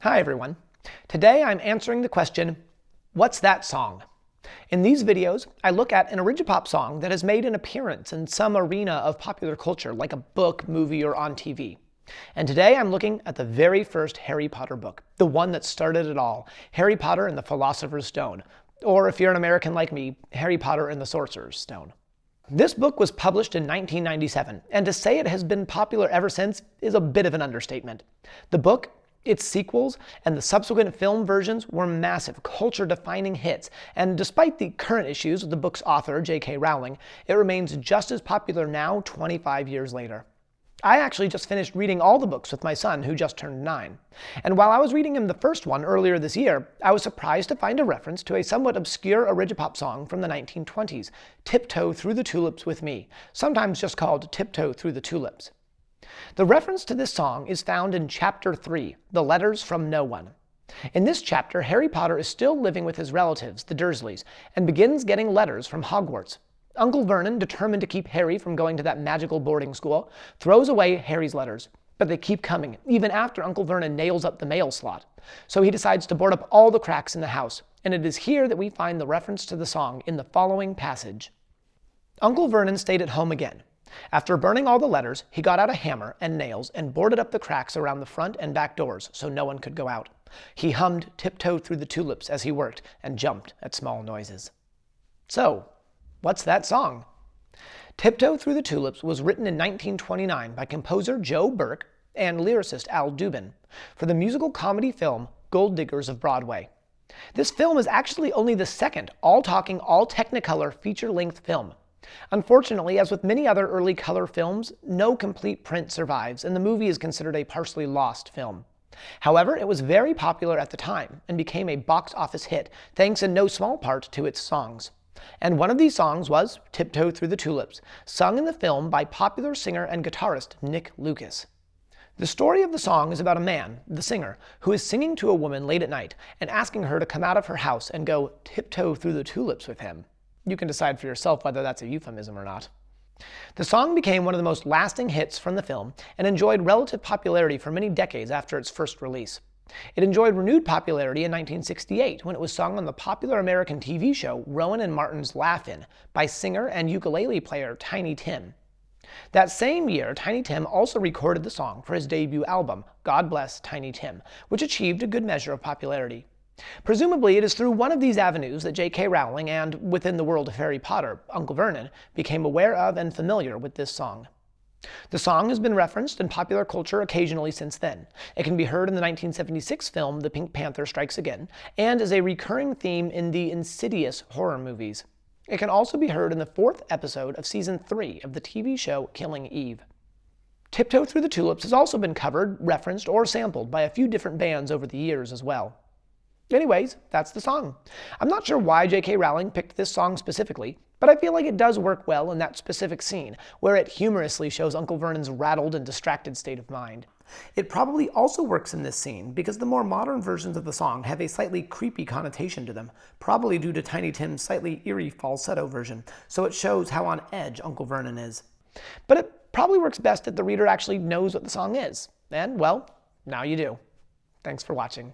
Hi everyone. Today I'm answering the question, what's that song? In these videos, I look at an Origipop song that has made an appearance in some arena of popular culture, like a book, movie, or on TV. And today I'm looking at the very first Harry Potter book, the one that started it all, Harry Potter and the Philosopher's Stone. Or if you're an American like me, Harry Potter and the Sorcerer's Stone. This book was published in 1997, and to say it has been popular ever since is a bit of an understatement. The book, its sequels, and the subsequent film versions were massive, culture-defining hits, and despite the current issues with the book's author, J.K. Rowling, it remains just as popular now, 25 years later. I actually just finished reading all the books with my son, who just turned 9. And while I was reading him the first one earlier this year, I was surprised to find a reference to a somewhat obscure Origipop song from the 1920s, Tiptoe Through the Tulips with Me, sometimes just called Tiptoe Through the Tulips. The reference to this song is found in Chapter 3, The Letters from No One. In this chapter, Harry Potter is still living with his relatives, the Dursleys, and begins getting letters from Hogwarts. Uncle Vernon, determined to keep Harry from going to that magical boarding school, throws away Harry's letters. But they keep coming, even after Uncle Vernon nails up the mail slot. So he decides to board up all the cracks in the house, and it is here that we find the reference to the song in the following passage. Uncle Vernon stayed at home again. After burning all the letters, he got out a hammer and nails and boarded up the cracks around the front and back doors so no one could go out. He hummed Tiptoe Through the Tulips as he worked and jumped at small noises. So, what's that song? Tiptoe Through the Tulips was written in 1929 by composer Joe Burke and lyricist Al Dubin for the musical comedy film Gold Diggers of Broadway. This film is actually only the second all-talking, all-technicolor feature-length film. Unfortunately, as with many other early color films, no complete print survives, and the movie is considered a partially lost film. However, it was very popular at the time and became a box office hit, thanks in no small part to its songs. And one of these songs was Tiptoe Through the Tulips, sung in the film by popular singer and guitarist Nick Lucas. The story of the song is about a man, the singer, who is singing to a woman late at night and asking her to come out of her house and go tiptoe through the tulips with him. You can decide for yourself whether that's a euphemism or not. The song became one of the most lasting hits from the film and enjoyed relative popularity for many decades after its first release. It enjoyed renewed popularity in 1968 when it was sung on the popular American TV show Rowan and Martin's Laugh-In by singer and ukulele player Tiny Tim. That same year, Tiny Tim also recorded the song for his debut album, God Bless Tiny Tim, which achieved a good measure of popularity. Presumably, it is through one of these avenues that J.K. Rowling and, within the world of Harry Potter, Uncle Vernon, became aware of and familiar with this song. The song has been referenced in popular culture occasionally since then. It can be heard in the 1976 film The Pink Panther Strikes Again, and is a recurring theme in the Insidious horror movies. It can also be heard in the 4th episode of Season 3 of the TV show Killing Eve. Tiptoe Through the Tulips has also been covered, referenced, or sampled by a few different bands over the years as well. Anyways, that's the song. I'm not sure why J.K. Rowling picked this song specifically, but I feel like it does work well in that specific scene, where it humorously shows Uncle Vernon's rattled and distracted state of mind. It probably also works in this scene because the more modern versions of the song have a slightly creepy connotation to them, probably due to Tiny Tim's slightly eerie falsetto version, so it shows how on edge Uncle Vernon is. But it probably works best if the reader actually knows what the song is. And, well, now you do. Thanks for watching.